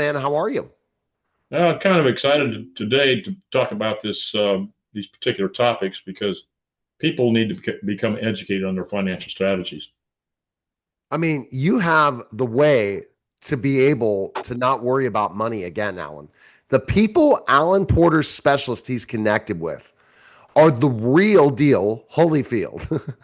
man. How are you? Kind of excited today to talk about these particular topics because people need to become educated on their financial strategies. I mean, you have the way to be able to not worry about money again, Alan. The people Alan Porter's specialist he's connected with are the real deal, Holyfield.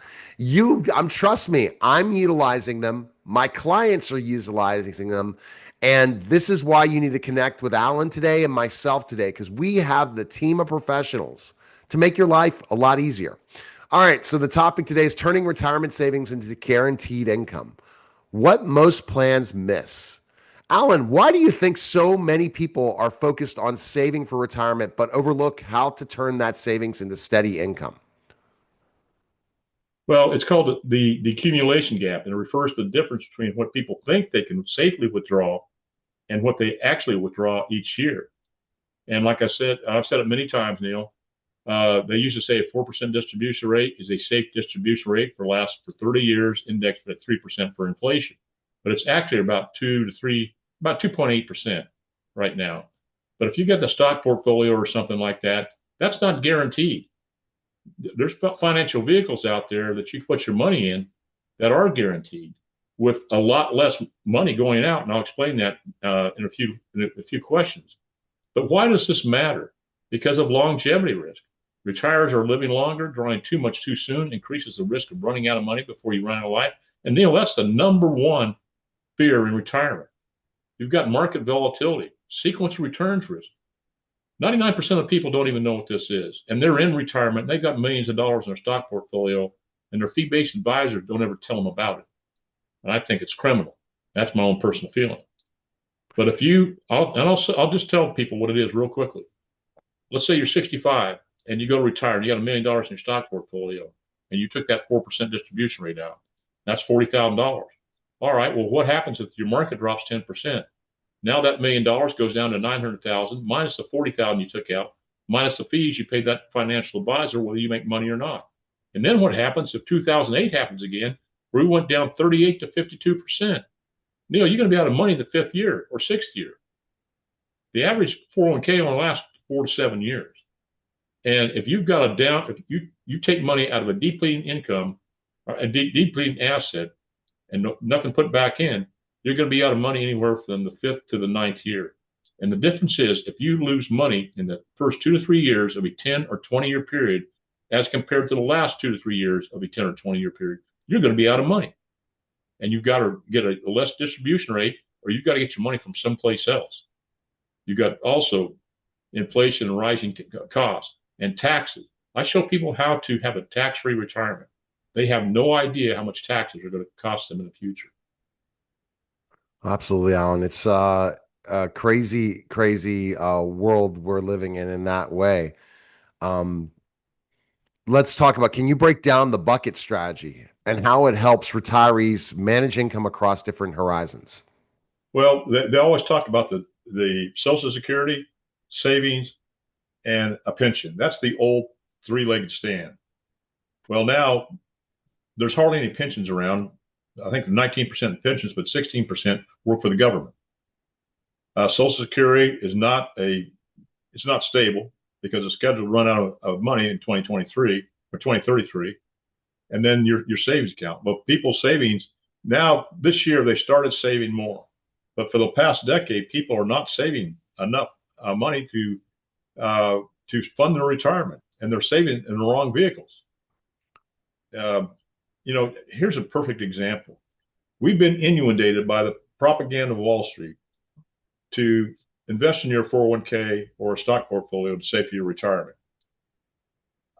Trust me, I'm utilizing them. My clients are utilizing them. And this is why you need to connect with Alan today and myself today, because we have the team of professionals to make your life a lot easier. All right, so the topic today is turning retirement savings into guaranteed income. What most plans miss. Alan, why do you think so many people are focused on saving for retirement but overlook how to turn that savings into steady income? Well, it's called the accumulation gap, and it refers to the difference between what people think they can safely withdraw and what they actually withdraw each year. And like I said, I've said it many times, Neil. They used to say a 4% distribution rate is a safe distribution rate for 30 years, indexed at 3% for inflation. But it's actually about 2.8% right now. But if you get the stock portfolio or something like that, that's not guaranteed. There's financial vehicles out there that you put your money in that are guaranteed with a lot less money going out, and I'll explain that in a few questions. But why does this matter? Because of longevity risk. Retirees are living longer, drawing too much too soon increases the risk of running out of money before you run out of life. And Neil, that's the number one fear in retirement. You've got market volatility, sequence returns risk. 99% of people don't even know what this is. And they're in retirement. They've got millions of dollars in their stock portfolio, and their fee-based advisors don't ever tell them about it. And I think it's criminal. That's my own personal feeling. But I'll just tell people what it is real quickly. Let's say you're 65 and you go to retire and you got $1 million in your stock portfolio and you took that 4% distribution rate out. That's $40,000. All right. Well, what happens if your market drops 10%? Now that $1 million goes down to 900,000 minus the 40,000 you took out, minus the fees you paid that financial advisor, whether you make money or not. And then what happens if 2008 happens again, where we went down 38 to 52%? Neil, you're going to be out of money in the fifth year or sixth year. The average 401k only lasts 4 to 7 years. And if you take money out of a depleting income, or a depleting asset, and nothing put back in, you're going to be out of money anywhere from the fifth to the ninth year. And the difference is if you lose money in the first 2 to 3 years of a 10 or 20-year period, as compared to the last 2 to 3 years of a 10 or 20-year period, you're going to be out of money. And you've got to get a less distribution rate, or you've got to get your money from someplace else. You've got also inflation and rising costs and taxes. I show people how to have a tax-free retirement. They have no idea how much taxes are going to cost them in the future. Absolutely, Alan. It's a crazy world we're living in that way. Um, let's talk about, can you break down the bucket strategy and how it helps retirees manage income across different horizons? Well, they always talk about the Social Security, savings, and a pension. That's the old three-legged stand. Well, now there's hardly any pensions around. I think 19% pensions, but 16% work for the government. Social Security it's not stable because it's scheduled to run out of money in 2023 or 2033. And then your savings account. But people's savings now this year they started saving more, but for the past decade, people are not saving enough money to fund their retirement, and they're saving in the wrong vehicles. Uh, Here's a perfect example. We've been inundated by the propaganda of Wall Street to invest in your 401k or a stock portfolio to save for your retirement.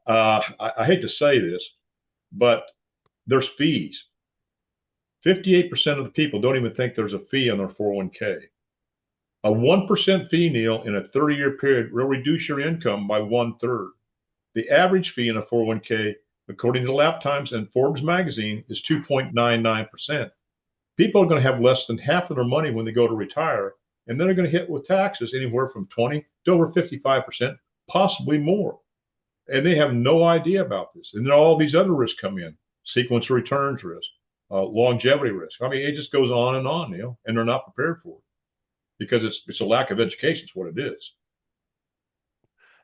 I hate to say this, but there's fees. 58% of the people don't even think there's a fee on their 401k. A 1% fee, Neil, in a 30-year period will reduce your income by 1/3. The average fee in a 401k, according to Lap Times and Forbes magazine, is 2.99%. People are going to have less than half of their money when they go to retire, and then they're going to hit with taxes anywhere from 20 to over 55%, possibly more. And they have no idea about this. And then all these other risks come in: sequence returns risk, longevity risk. I mean, it just goes on, Neil, and they're not prepared for it. because it's a lack of education. Is what it is.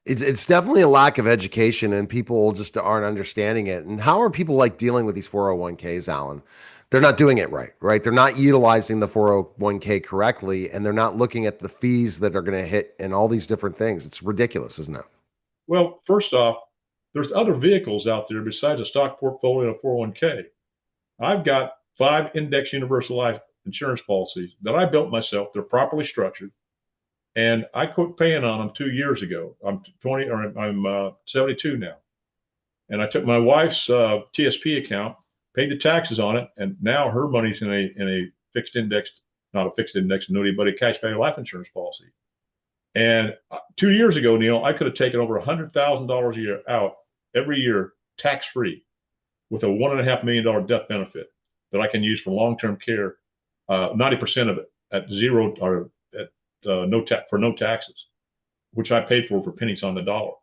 It's definitely a lack of education, and people just aren't understanding it. And how are people like dealing with these 401ks, Alan? They're not doing it right, right? They're not utilizing the 401k correctly, and they're not looking at the fees that are going to hit and all these different things. It's ridiculous, isn't it? Well, first off, there's other vehicles out there besides a stock portfolio and a 401k. I've got 5 index universal life insurance policies that I built myself. They're properly structured, and I quit paying on them 2 years ago. I'm 20 or I'm 72 now, and I took my wife's TSP account, paid the taxes on it, and now her money's in a fixed index, not a fixed index annuity, but a cash value life insurance policy. And 2 years ago, Neil, I could have taken over $100,000 a year out every year, tax free, with a $1.5 million death benefit that I can use for long term care, 90% of it at zero or at no taxes, which I paid for pennies on the dollar.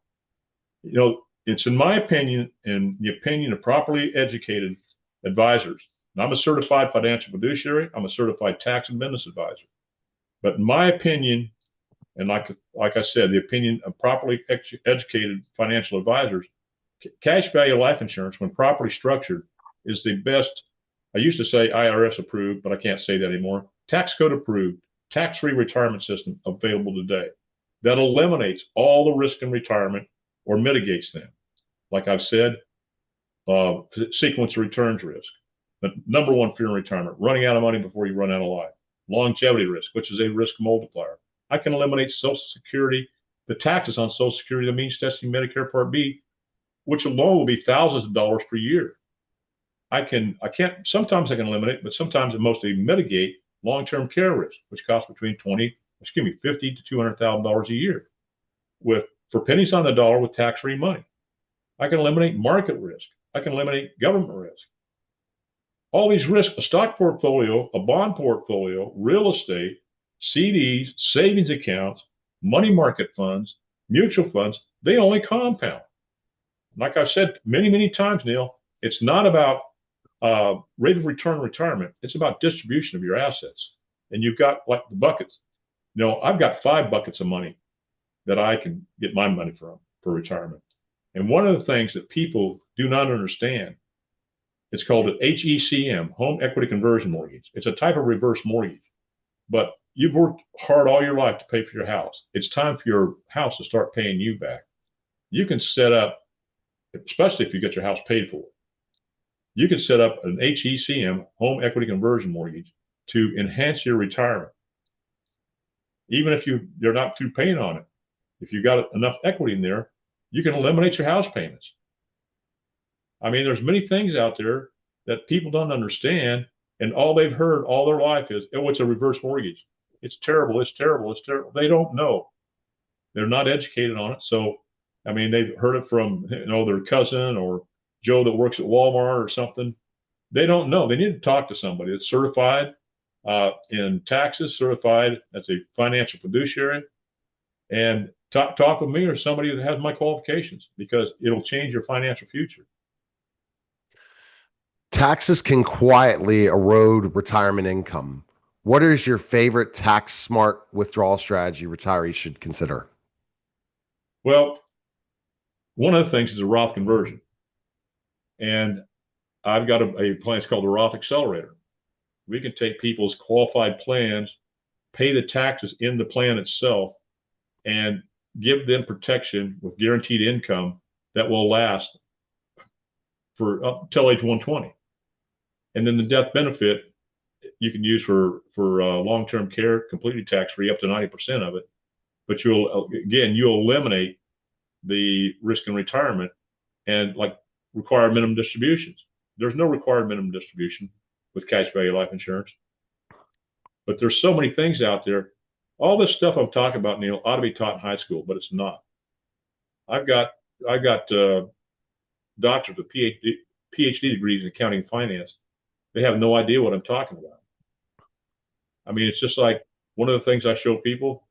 You know, it's in my opinion, and the opinion of properly educated advisors. And I'm a certified financial fiduciary. I'm a certified tax and business advisor. But in my opinion, and like I said, the opinion of properly educated financial advisors, cash value life insurance, when properly structured, is the best. I used to say IRS approved, but I can't say that anymore. Tax code approved, tax-free retirement system available today that eliminates all the risk in retirement or mitigates them. Like I've said, sequence of returns risk, the number one fear in retirement, running out of money before you run out of life, longevity risk, which is a risk multiplier. I can eliminate Social Security, the taxes on Social Security, the means testing Medicare Part B, which alone will be thousands of dollars per year. Sometimes I can eliminate, but sometimes it mostly mitigate long-term care risk, which costs between $50 to $200,000 a year for pennies on the dollar with tax-free money. I can eliminate market risk. I can eliminate government risk. All these risks, a stock portfolio, a bond portfolio, real estate, CDs, savings accounts, money market funds, mutual funds, they only compound. Like I've said many, many times, Neil, it's not about rate of return retirement. It's about distribution of your assets. And you've got like the buckets. You know, I've got 5 buckets of money that I can get my money from for retirement. And one of the things that people do not understand, it's called an HECM, home equity conversion mortgage. It's a type of reverse mortgage. But you've worked hard all your life to pay for your house. It's time for your house to start paying you back. You can set up, especially if you get your house paid for, you can set up an HECM, home equity conversion mortgage, to enhance your retirement. Even if you're not through paying on it, if you've got enough equity in there, you can eliminate your house payments. I mean, there's many things out there that people don't understand, and all they've heard all their life is, oh, it's a reverse mortgage. It's terrible. It's terrible. It's terrible. They don't know. They're not educated on it. So, I mean, they've heard it from, their cousin or Joe that works at Walmart or something. They don't know. They need to talk to somebody that's certified in taxes, certified as a financial fiduciary, and talk with me or somebody that has my qualifications, because it'll change your financial future. Taxes can quietly erode retirement income. What is your favorite tax smart withdrawal strategy retirees should consider? Well, one of the things is a Roth conversion. And I've got a plan. It's called the Roth Accelerator. We can take people's qualified plans, pay the taxes in the plan itself, and give them protection with guaranteed income that will last for up till age 120. And then the death benefit you can use for long-term care, completely tax-free, up to 90% of it. But you'll eliminate the risk in retirement and like required minimum distributions. There's no required minimum distribution with cash value life insurance. But there's so many things out there. All this stuff I'm talking about, Neil, ought to be taught in high school, but it's not. I've got doctors with PhD degrees in accounting and finance. They have no idea what I'm talking about. I mean, it's just like one of the things I show people,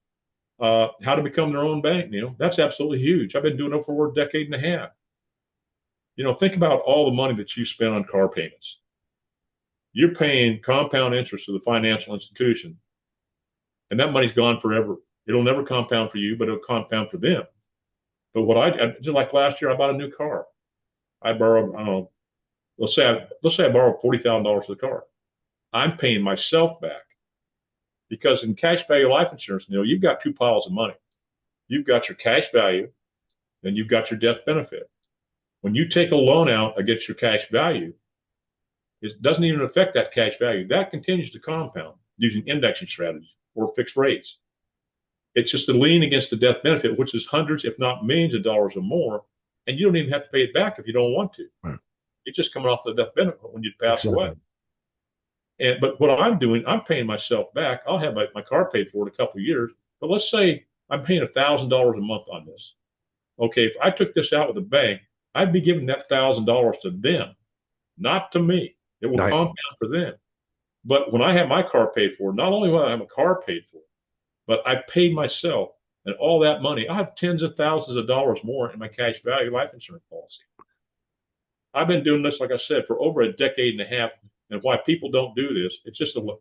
how to become their own bank, Neil. That's absolutely huge. I've been doing it for over a decade and a half. Think about all the money that you spend on car payments. You're paying compound interest to the financial institution. and that money's gone forever. It'll never compound for you, but it'll compound for them. But what I just like last year, I bought a new car. I borrowed, I don't know, let's say I borrowed $40,000 for the car. I'm paying myself back because in cash value life insurance, you've got two piles of money. You've got your cash value, and you've got your death benefit. When you take a loan out against your cash value, it doesn't even affect that cash value. That continues to compound using indexing strategies or fixed rates. It's just a lien against the death benefit, which is hundreds, if not millions of dollars or more, and you don't even have to pay it back if you don't want to. Right. It's just coming off the death benefit when you pass away. But what I'm doing, I'm paying myself back. I'll have my car paid for in a couple of years. But let's say I'm paying $1,000 a month on this. Okay, if I took this out with a bank, I'd be giving that $1,000 to them, not to me. It will compound for them. But when I have my car paid for, not only will I have a car paid for, but I paid myself, and all that money, I have tens of thousands of dollars more in my cash value life insurance policy. I've been doing this, like I said, for over a decade and a half. And why people don't do this, it's just a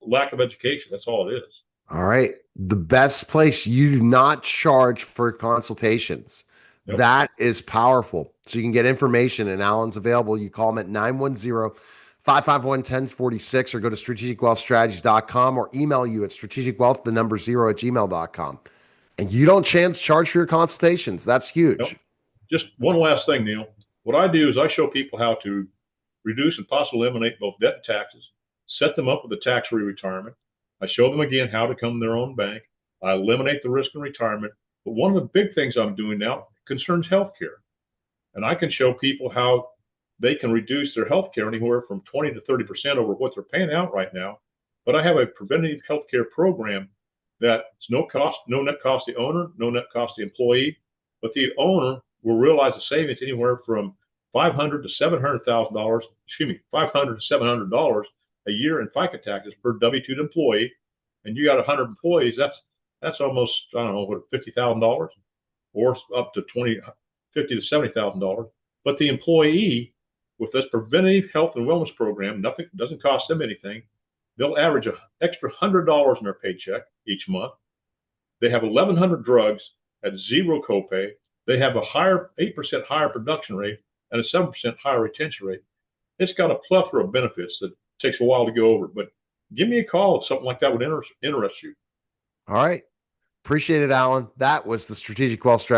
lack of education. That's all it is. All right. The best place, you do not charge for consultations. Yep. That is powerful. So you can get information, and Alan's available. You call him at 910-551-1046 or go to strategicwealthstrategies.com or email you at strategicwealth0@gmail.com. And you don't charge for your consultations. That's huge. Yep. Just one last thing, Neil. What I do is I show people how to reduce and possibly eliminate both debt and taxes, set them up with a tax-free retirement. I show them again how to become their own bank. I eliminate the risk in retirement. But one of the big things I'm doing now concerns healthcare. And I can show people how they can reduce their healthcare anywhere from 20 to 30% over what they're paying out right now. But I have a preventative healthcare program that's no net cost to the owner, no net cost to the employee. But the owner will realize the savings anywhere from $500 to $700,000, $500 to $700 a year in FICA taxes per W-2 employee, and you got 100 employees. That's almost, I don't know, what, $50,000 or up to $50,000 to $70,000. But the employee with this preventative health and wellness program, nothing doesn't cost them anything. They'll average an extra $100 in their paycheck each month. They have 1,100 drugs at zero copay. They have a 8% higher production rate and a 7% higher retention rate. It's got a plethora of benefits that takes a while to go over, but give me a call if something like that would interest you. All right. Appreciate it, Alan. That was the Strategic Wealth Strategy